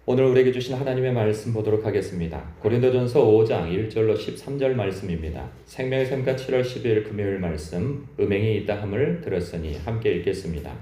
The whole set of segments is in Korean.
오늘 우리에게 주신 하나님의 말씀 보도록 하겠습니다. 고린도전서 5장 1절로 13절 말씀입니다. 생명의 샘가 7월 12일 금요일 말씀, 음행이 있다 함을 들었으니 함께 읽겠습니다.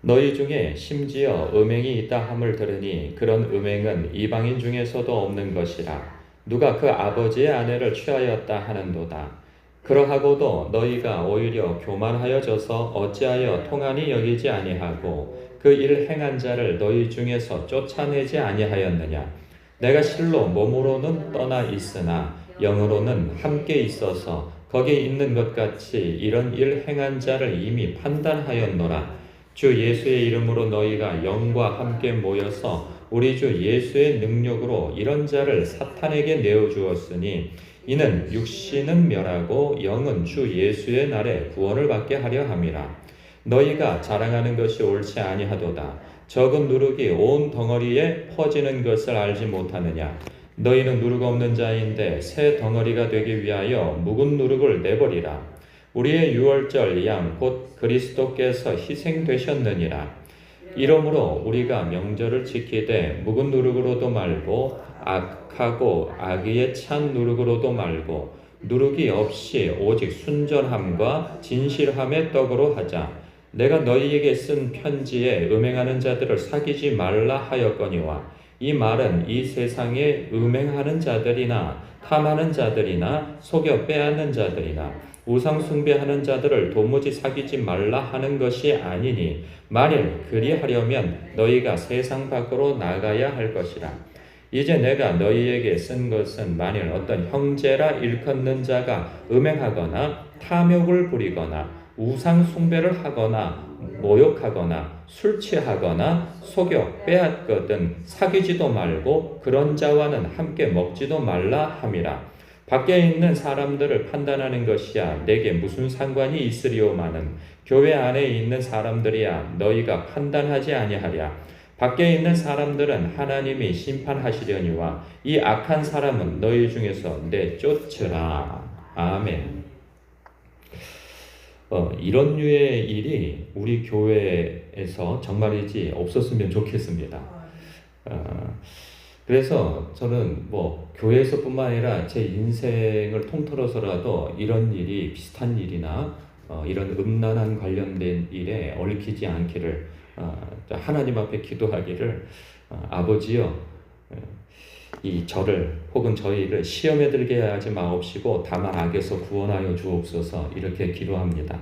너희 중에 심지어 음행이 있다 함을 들으니 그런 음행은 이방인 중에서도 없는 것이라. 누가 그 아버지의 아내를 취하였다 하는도다. 그러하고도 너희가 오히려 교만하여져서 어찌하여 통한이 여기지 아니하고 그 일 행한 자를 너희 중에서 쫓아내지 아니하였느냐. 내가 실로 몸으로는 떠나 있으나 영으로는 함께 있어서 거기 있는 것 같이 이런 일 행한 자를 이미 판단하였노라. 주 예수의 이름으로 너희가 영과 함께 모여서 우리 주 예수의 능력으로 이런 자를 사탄에게 내어주었으니 이는 육신은 멸하고 영은 주 예수의 날에 구원을 받게 하려 함이라. 너희가 자랑하는 것이 옳지 아니하도다. 적은 누룩이 온 덩어리에 퍼지는 것을 알지 못하느냐. 너희는 누룩 없는 자인데 새 덩어리가 되기 위하여 묵은 누룩을 내버리라. 우리의 유월절 양 곧 그리스도께서 희생되셨느니라. 이러므로 우리가 명절을 지키되 묵은 누룩으로도 말고 악하고 악의에 찬 누룩으로도 말고 누룩이 없이 오직 순전함과 진실함의 떡으로 하자. 내가 너희에게 쓴 편지에 음행하는 자들을 사귀지 말라 하였거니와 이 말은 이 세상에 음행하는 자들이나 탐하는 자들이나 속여 빼앗는 자들이나 우상 숭배하는 자들을 도무지 사귀지 말라 하는 것이 아니니 만일 그리하려면 너희가 세상 밖으로 나가야 할 것이라. 이제 내가 너희에게 쓴 것은 만일 어떤 형제라 일컫는 자가 음행하거나 탐욕을 부리거나 우상 숭배를 하거나 모욕하거나 술 취하거나 속여 빼앗거든 사귀지도 말고 그런 자와는 함께 먹지도 말라 함이라. 밖에 있는 사람들을 판단하는 것이야 내게 무슨 상관이 있으리오마는 교회 안에 있는 사람들이야 너희가 판단하지 아니하랴. 밖에 있는 사람들은 하나님이 심판하시려니와 이 악한 사람은 너희 중에서 내쫓으라. 아멘. 이런 류의 일이 우리 교회에서 정말이지 없었으면 좋겠습니다. 그래서 저는 교회에서뿐만 아니라 제 인생을 통틀어서라도 이런 일이 비슷한 일이나 이런 음란한 관련된 일에 얽히지 않기를 하나님 앞에 기도하기를 아버지여 이 저를 혹은 저희를 시험에 들게 하지 마옵시고 다만 악에서 구원하여 주옵소서 이렇게 기도합니다.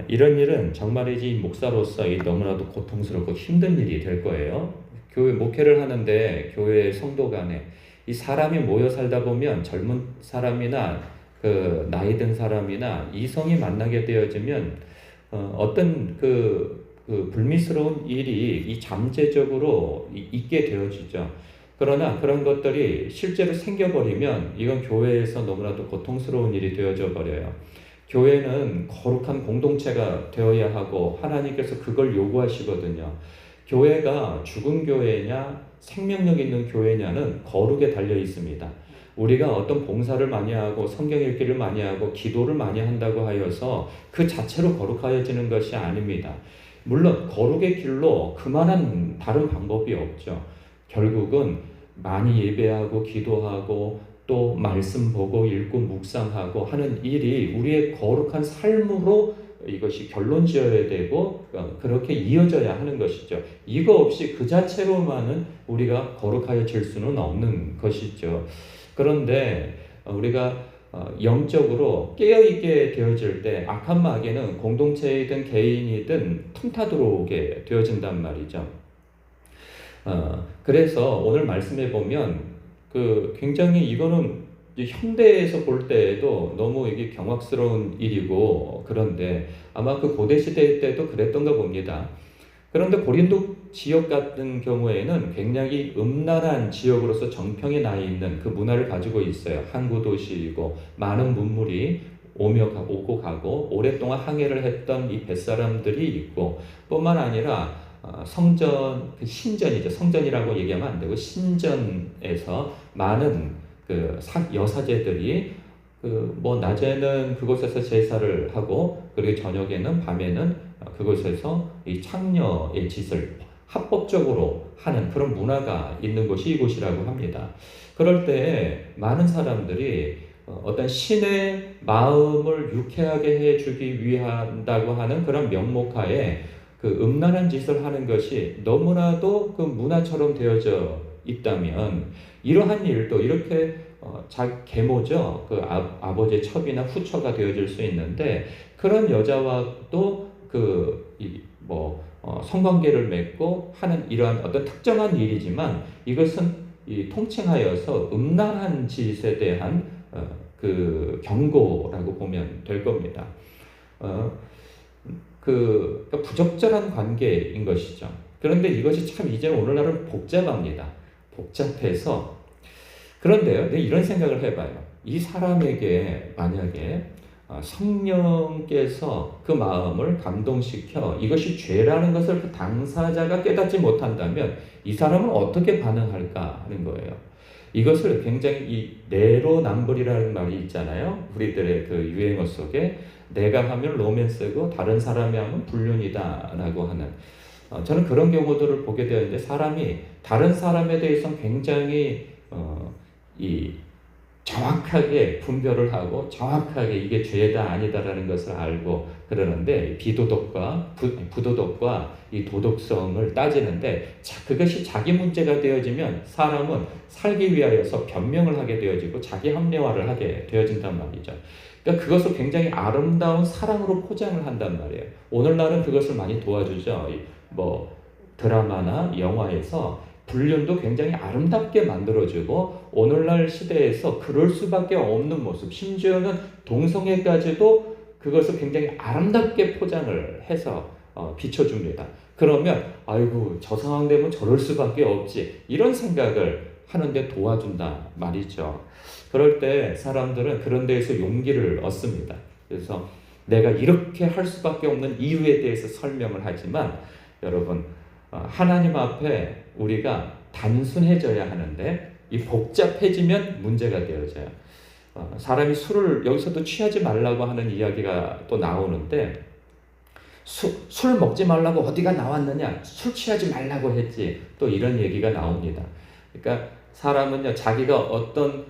이런 일은 정말이지 목사로서 너무나도 고통스럽고 힘든 일이 될 거예요. 교회 목회를 하는데 교회 성도 간에 이 사람이 모여 살다 보면 젊은 사람이나 그 나이 든 사람이나 이성이 만나게 되어지면 어떤 그 불미스러운 일이 이 잠재적으로 있게 되어지죠. 그러나 그런 것들이 실제로 생겨버리면 이건 교회에서 너무나도 고통스러운 일이 되어져 버려요. 교회는 거룩한 공동체가 되어야 하고 하나님께서 그걸 요구하시거든요. 교회가 죽은 교회냐 생명력 있는 교회냐는 거룩에 달려 있습니다. 우리가 어떤 봉사를 많이 하고 성경 읽기를 많이 하고 기도를 많이 한다고 하여서 그 자체로 거룩하여지는 것이 아닙니다. 물론 거룩의 길로 그만한 다른 방법이 없죠. 결국은 많이 예배하고 기도하고 또 말씀 보고 읽고 묵상하고 하는 일이 우리의 거룩한 삶으로 이것이 결론 지어야 되고 그렇게 이어져야 하는 것이죠. 이거 없이 그 자체로만은 우리가 거룩하여질 수는 없는 것이죠. 그런데 우리가 영적으로 깨어있게 되어질 때 악한 마귀는 공동체이든 개인이든 틈타 들어오게 되어진단 말이죠. 그래서 오늘 말씀해 보면 굉장히 이거는 현대에서 볼 때에도 너무 이게 경악스러운 일이고 그런데 아마 그 고대 시대 때도 그랬던가 봅니다. 그런데 고린도 지역 같은 경우에는 굉장히 음란한 지역으로서 정평이 나 있는 그 문화를 가지고 있어요. 항구 도시이고 많은 문물이 오고 가고 오랫동안 항해를 했던 이 뱃사람들이 있고 뿐만 아니라 성전, 신전이죠. 성전이라고 얘기하면 안 되고 신전에서 많은 여사제들이 낮에는 그곳에서 제사를 하고 그리고 저녁에는 밤에는 그곳에서 이 창녀의 짓을 합법적으로 하는 그런 문화가 있는 곳이 이곳이라고 합니다. 그럴 때 많은 사람들이 어떤 신의 마음을 유쾌하게 해주기 위한다고 하는 그런 명목하에 그 음란한 짓을 하는 것이 너무나도 그 문화처럼 되어져 있다면 이러한 일도 이렇게 계모죠. 그 아버지의 첩이나 후처가 되어질 수 있는데 그런 여자와도 성관계를 맺고 하는 이러한 어떤 특정한 일이지만 이것은 이 통칭하여서 음란한 짓에 대한 그 경고라고 보면 될 겁니다. 그러니까 부적절한 관계인 것이죠. 그런데 이것이 참 이제 오늘날은 복잡합니다. 복잡해서 그런데요, 이런 생각을 해봐요. 이 사람에게 만약에 성령께서 그 마음을 감동시켜 이것이 죄라는 것을 그 당사자가 깨닫지 못한다면 이 사람은 어떻게 반응할까 하는 거예요. 이것을 굉장히 이 내로남불이라는 말이 있잖아요. 우리들의 그 유행어 속에 내가 하면 로맨스고 다른 사람이 하면 불륜이다라고 하는 저는 그런 경우들을 보게 되었는데 사람이 다른 사람에 대해서는 굉장히 정확하게 분별을 하고 정확하게 이게 죄다 아니다라는 것을 알고 그러는데 비도덕과 부도덕과 이 도덕성을 따지는데 그것이 자기 문제가 되어지면 사람은 살기 위하여서 변명을 하게 되어지고 자기 합리화를 하게 되어진단 말이죠. 그러니까 그것을 굉장히 아름다운 사랑으로 포장을 한단 말이에요. 오늘날은 그것을 많이 도와주죠. 드라마나 영화에서 불륜도 굉장히 아름답게 만들어주고 오늘날 시대에서 그럴 수밖에 없는 모습 심지어는 동성애까지도 그것을 굉장히 아름답게 포장을 해서 비춰줍니다. 그러면 아이고 저 상황 되면 저럴 수밖에 없지 이런 생각을 하는데 도와준다 말이죠. 그럴 때 사람들은 그런 데에서 용기를 얻습니다. 그래서 내가 이렇게 할 수밖에 없는 이유에 대해서 설명을 하지만 여러분 하나님 앞에 우리가 단순해져야 하는데 이 복잡해지면 문제가 되어져요. 사람이 술을 여기서도 취하지 말라고 하는 이야기가 또 나오는데 술 먹지 말라고 어디가 나왔느냐? 술 취하지 말라고 했지. 또 이런 얘기가 나옵니다. 그러니까 사람은요 자기가 어떤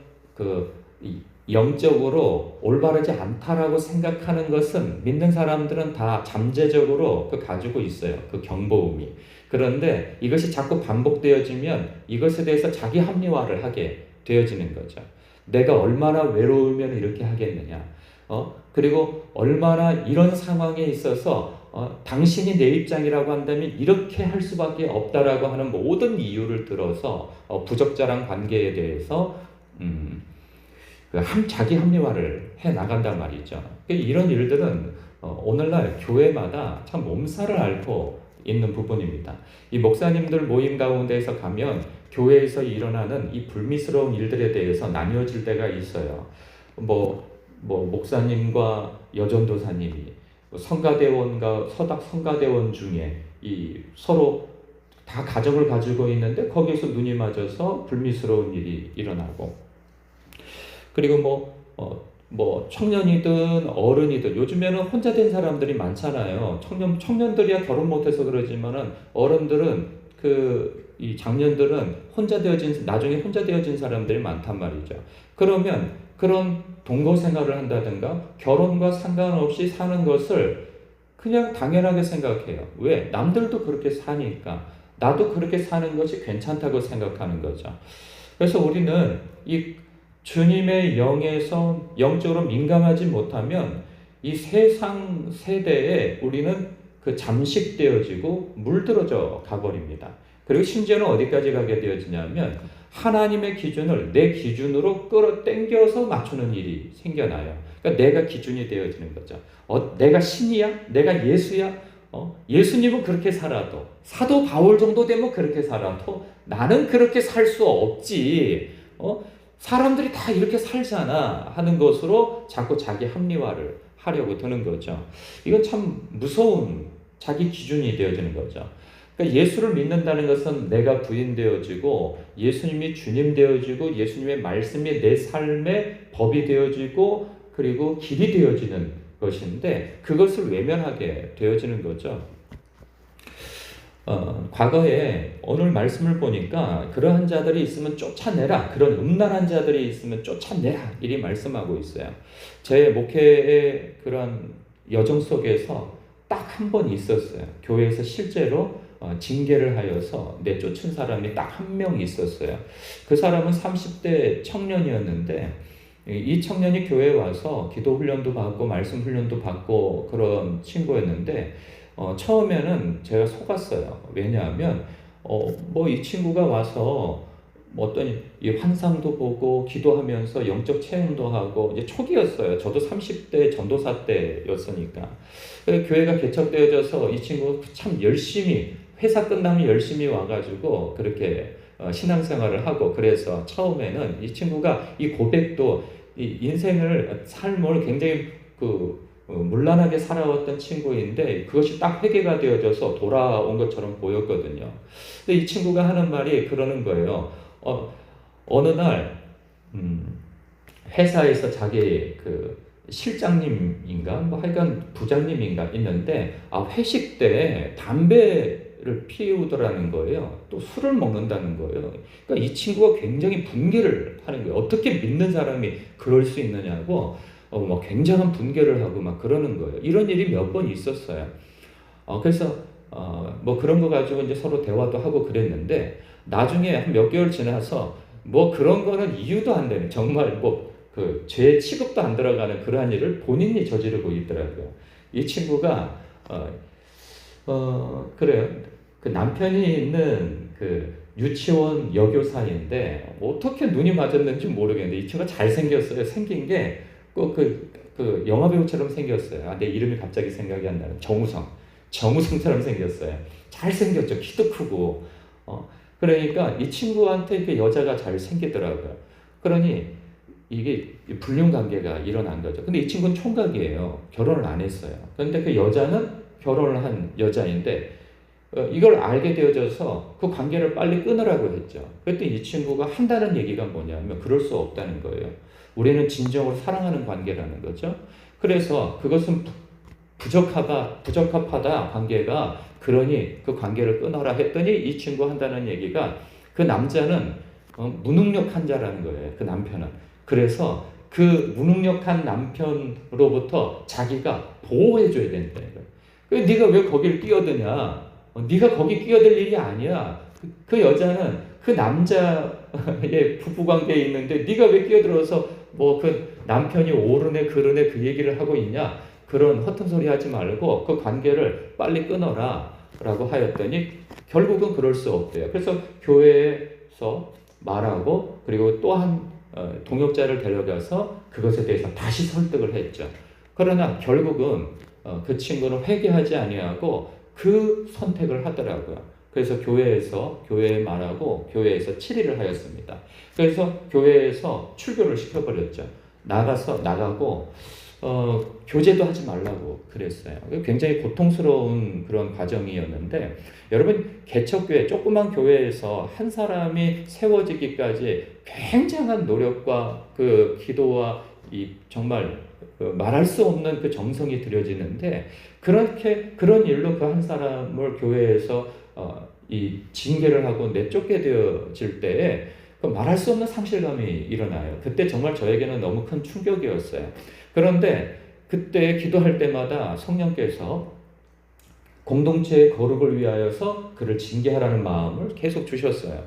영적으로 올바르지 않다라고 생각하는 것은 믿는 사람들은 다 잠재적으로 가지고 있어요. 그 경보음이. 그런데 이것이 자꾸 반복되어지면 이것에 대해서 자기 합리화를 하게 되어지는 거죠. 내가 얼마나 외로우면 이렇게 하겠느냐. 그리고 얼마나 이런 상황에 있어서 당신이 내 입장이라고 한다면 이렇게 할 수밖에 없다라고 하는 모든 이유를 들어서 부적절한 관계에 대해서 자기 합리화를 해 나간단 말이죠. 이런 일들은 오늘날 교회마다 참 몸살을 앓고 있는 부분입니다. 이 목사님들 모임 가운데에서 가면 교회에서 일어나는 이 불미스러운 일들에 대해서 나뉘어질 때가 있어요. 목사님과 여전도사님이 성가대원과 서닥 성가대원 중에 이 서로 다 가정을 가지고 있는데 거기에서 눈이 맞아서 불미스러운 일이 일어나고 그리고 청년이든 어른이든 요즘에는 혼자 된 사람들이 많잖아요. 청년들이야 결혼 못해서 그러지만은 어른들은 이 장년들은 나중에 혼자 되어진 사람들이 많단 말이죠. 그러면 그런 동거 생활을 한다든가 결혼과 상관없이 사는 것을 그냥 당연하게 생각해요. 왜? 남들도 그렇게 사니까 나도 그렇게 사는 것이 괜찮다고 생각하는 거죠. 그래서 우리는 이 주님의 영에서 영적으로 민감하지 못하면 이 세상 세대에 우리는 잠식되어지고 물들어져 가버립니다. 그리고 심지어는 어디까지 가게 되어지냐면 하나님의 기준을 내 기준으로 끌어당겨서 맞추는 일이 생겨나요. 그러니까 내가 기준이 되어지는 거죠. 내가 신이야? 내가 예수야? 예수님은 그렇게 살아도 사도 바울 정도 되면 그렇게 살아도 나는 그렇게 살 수 없지. 사람들이 다 이렇게 살잖아 하는 것으로 자꾸 자기 합리화를 하려고 드는 거죠. 이건 참 무서운 자기 기준이 되어지는 거죠. 그러니까 예수를 믿는다는 것은 내가 부인되어지고 예수님이 주님 되어지고 예수님의 말씀이 내 삶의 법이 되어지고 그리고 길이 되어지는 것인데 그것을 외면하게 되어지는 거죠. 과거에 오늘 말씀을 보니까 그러한 자들이 있으면 쫓아내라. 그런 음란한 자들이 있으면 쫓아내라. 이리 말씀하고 있어요. 제 목회의 그런 여정 속에서 딱 한 번 있었어요. 교회에서 실제로 징계를 하여서 내쫓은 사람이 딱 한 명 있었어요. 그 사람은 30대 청년이었는데 이 청년이 교회에 와서 기도 훈련도 받고 말씀 훈련도 받고 그런 친구였는데 처음에는 제가 속았어요. 왜냐하면 뭐 이 친구가 와서 뭐 어떤 이 환상도 보고 기도하면서 영적 체험도 하고 이제 초기였어요. 저도 30대 전도사 때였으니까. 교회가 개척되어져서 이 친구 참 열심히 회사 끝나면 열심히 와가지고 그렇게 신앙생활을 하고 그래서 처음에는 이 친구가 이 고백도 이 인생을 삶을 굉장히 문란하게 살아왔던 친구인데 그것이 딱 회개가 되어져서 돌아온 것처럼 보였거든요. 근데 이 친구가 하는 말이 그러는 거예요. 어느 날 회사에서 자기 그 실장님인가 뭐 하여간 부장님인가 있는데 회식 때 담배를 피우더라는 거예요. 또 술을 먹는다는 거예요. 그러니까 이 친구가 굉장히 분개를 하는 거예요. 어떻게 믿는 사람이 그럴 수 있느냐고 막 굉장한 분개를 하고 막 그러는 거예요. 이런 일이 몇 번 있었어요. 그래서 뭐 그런 거 가지고 이제 서로 대화도 하고 그랬는데 나중에 한 몇 개월 지나서 뭐 그런 거는 이유도 안 되는 정말 뭐 그 죄 취급도 안 들어가는 그러한 일을 본인이 저지르고 있더라고요. 이 친구가 그래요. 그 남편이 있는 그 유치원 여교사인데 어떻게 눈이 맞았는지 모르겠는데 이 친구가 잘생겼어요. 생긴 게 꼭 그 영화 배우처럼 생겼어요. 내 이름이 갑자기 생각이 안 나는 정우성처럼 생겼어요. 잘생겼죠. 키도 크고. 그러니까 이 친구한테 그 여자가 잘 생기더라고요. 그러니 이게 불륜 관계가 일어난 거죠. 근데 이 친구는 총각이에요. 결혼을 안 했어요. 그런데 그 여자는 결혼을 한 여자인데 이걸 알게 되어져서 그 관계를 빨리 끊으라고 했죠. 그랬더니 이 친구가 한다는 얘기가 뭐냐면 그럴 수 없다는 거예요. 우리는 진정으로 사랑하는 관계라는 거죠. 그래서 그것은 부적합하다 관계가 그러니 그 관계를 끊어라 했더니 이 친구 한다는 얘기가 그 남자는 무능력한 자라는 거예요. 그 남편은. 그래서 그 무능력한 남편으로부터 자기가 보호해줘야 된다는 거예요. 네가 왜 거기를 끼어드냐? 네가 거기 끼어들 일이 아니야. 그 여자는 그 남자의 부부관계에 있는데 네가 왜 끼어들어서 뭐 그 남편이 옳으네 그르네 그 얘기를 하고 있냐? 그런 허튼 소리 하지 말고 그 관계를 빨리 끊어라 라고 하였더니 결국은 그럴 수 없대요. 그래서 교회에서 말하고 그리고 또한 동역자를 데려가서 그것에 대해서 다시 설득을 했죠. 그러나 결국은 그 친구는 회개하지 아니하고 그 선택을 하더라고요. 그래서 교회에 말하고 교회에서 7일을 하였습니다. 그래서 교회에서 출교를 시켜버렸죠. 나가고 교제도 하지 말라고 그랬어요. 굉장히 고통스러운 그런 과정이었는데 여러분 개척교회 조그만 교회에서 한 사람이 세워지기까지 굉장한 노력과 그 기도와 이 정말 말할 수 없는 그 정성이 들여지는데 그런 일로 그 한 사람을 교회에서 이 징계를 하고 내쫓게 되어질 때에 말할 수 없는 상실감이 일어나요. 그때 정말 저에게는 너무 큰 충격이었어요. 그런데 그때 기도할 때마다 성령께서 공동체의 거룩을 위하여서 그를 징계하라는 마음을 계속 주셨어요.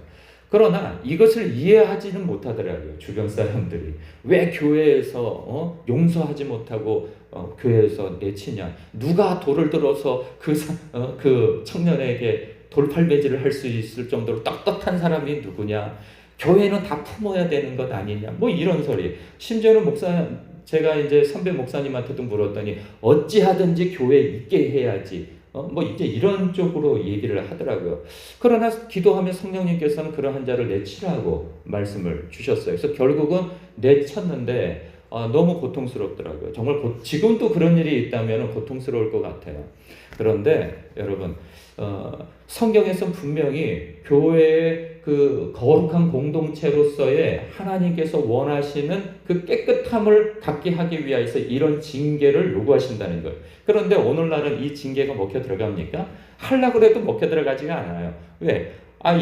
그러나 이것을 이해하지는 못하더라고요. 주변 사람들이. 왜 교회에서 용서하지 못하고 교회에서 내치냐. 누가 돌을 들어서 그 청년에게 돌팔매질을 할 수 있을 정도로 떳떳한 사람이 누구냐. 교회는 다 품어야 되는 것 아니냐. 뭐 이런 소리. 심지어는 제가 이제 선배 목사님한테도 물었더니 어찌하든지 교회에 있게 해야지. 뭐 이제 이런 쪽으로 얘기를 하더라고요. 그러나 기도하면 성령님께서는 그러한 자를 내치라고 말씀을 주셨어요. 그래서 결국은 내쳤는데 너무 고통스럽더라고요. 정말 지금도 그런 일이 있다면 고통스러울 것 같아요. 그런데 여러분, 성경에서 분명히 교회의 그 거룩한 공동체로서의 하나님께서 원하시는 그 깨끗함을 갖게 하기 위해서 이런 징계를 요구하신다는 거예요. 그런데 오늘날은 이 징계가 먹혀 들어갑니까? 하려고 해도 먹혀 들어가지가 않아요. 왜?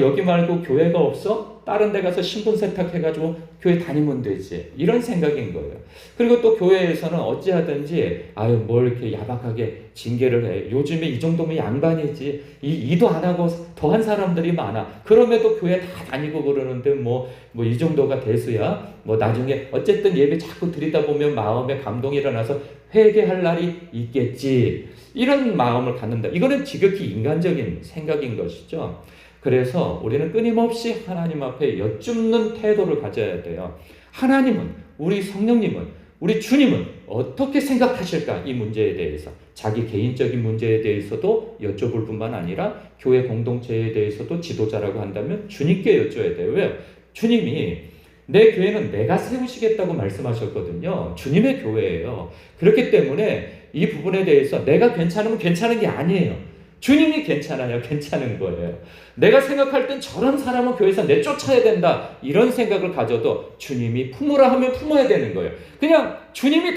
여기 말고 교회가 없어? 다른 데 가서 신분 세탁해가지고 교회 다니면 되지. 이런 생각인 거예요. 그리고 또 교회에서는 어찌하든지 뭘 이렇게 야박하게 징계를 해. 요즘에 이 정도면 양반이지. 이도 안 하고 더한 사람들이 많아. 그럼에도 교회 다 다니고 그러는데 뭐 이 정도가 대수야. 뭐 나중에 어쨌든 예배 자꾸 드리다 보면 마음에 감동이 일어나서 회개할 날이 있겠지. 이런 마음을 갖는다. 이거는 지극히 인간적인 생각인 것이죠. 그래서 우리는 끊임없이 하나님 앞에 여쭙는 태도를 가져야 돼요. 하나님은, 우리 성령님은, 우리 주님은 어떻게 생각하실까? 이 문제에 대해서. 자기 개인적인 문제에 대해서도 여쭤볼 뿐만 아니라 교회 공동체에 대해서도 지도자라고 한다면 주님께 여쭤야 돼요. 왜요? 주님이 내 교회는 내가 세우시겠다고 말씀하셨거든요. 주님의 교회예요. 그렇기 때문에 이 부분에 대해서 내가 괜찮으면 괜찮은 게 아니에요. 주님이 괜찮아요. 괜찮은 거예요. 내가 생각할 땐 저런 사람은 교회에서 내쫓아야 된다. 이런 생각을 가져도 주님이 품으라 하면 품어야 되는 거예요. 그냥 주님이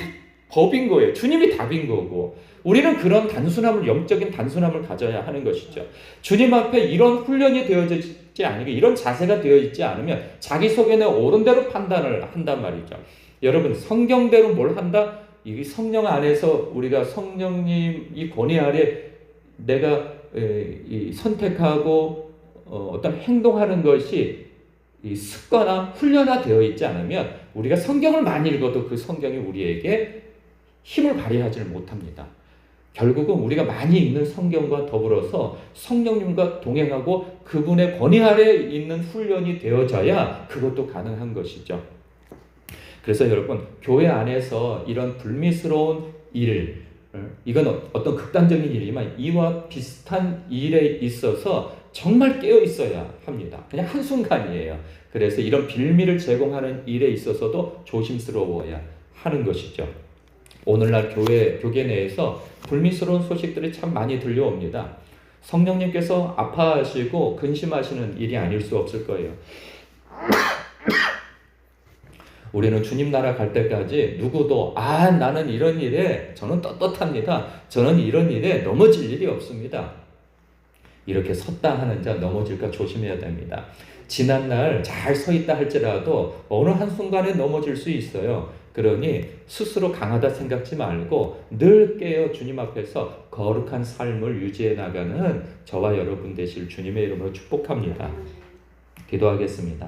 법인 거예요. 주님이 답인 거고. 우리는 그런 단순함을, 영적인 단순함을 가져야 하는 것이죠. 주님 앞에 이런 훈련이 되어지지 않으면, 이런 자세가 되어 있지 않으면 자기 속에는 옳은 대로 판단을 한단 말이죠. 여러분, 성경대로 뭘 한다? 이 성령 안에서 우리가 성령님 이 권위 아래 내가 선택하고 어떤 행동하는 것이 이 습관화, 훈련화되어 있지 않으면 우리가 성경을 많이 읽어도 그 성경이 우리에게 힘을 발휘하지를 못합니다. 결국은 우리가 많이 읽는 성경과 더불어서 성령님과 동행하고 그분의 권위 아래 있는 훈련이 되어져야 그것도 가능한 것이죠. 그래서 여러분, 교회 안에서 이런 불미스러운 일, 이건 어떤 극단적인 일이지만 이와 비슷한 일에 있어서 정말 깨어 있어야 합니다. 그냥 한순간이에요. 그래서 이런 빌미를 제공하는 일에 있어서도 조심스러워야 하는 것이죠. 오늘날 교계 내에서 불미스러운 소식들이 참 많이 들려옵니다. 성령님께서 아파하시고 근심하시는 일이 아닐 수 없을 거예요. 우리는 주님 나라 갈 때까지 누구도 나는 이런 일에 저는 떳떳합니다. 저는 이런 일에 넘어질 일이 없습니다. 이렇게 섰다 하는 자 넘어질까 조심해야 됩니다. 지난날 잘 서 있다 할지라도 어느 한순간에 넘어질 수 있어요. 그러니 스스로 강하다 생각지 말고 늘 깨어 주님 앞에서 거룩한 삶을 유지해 나가는 저와 여러분 되실 주님의 이름으로 축복합니다. 기도하겠습니다.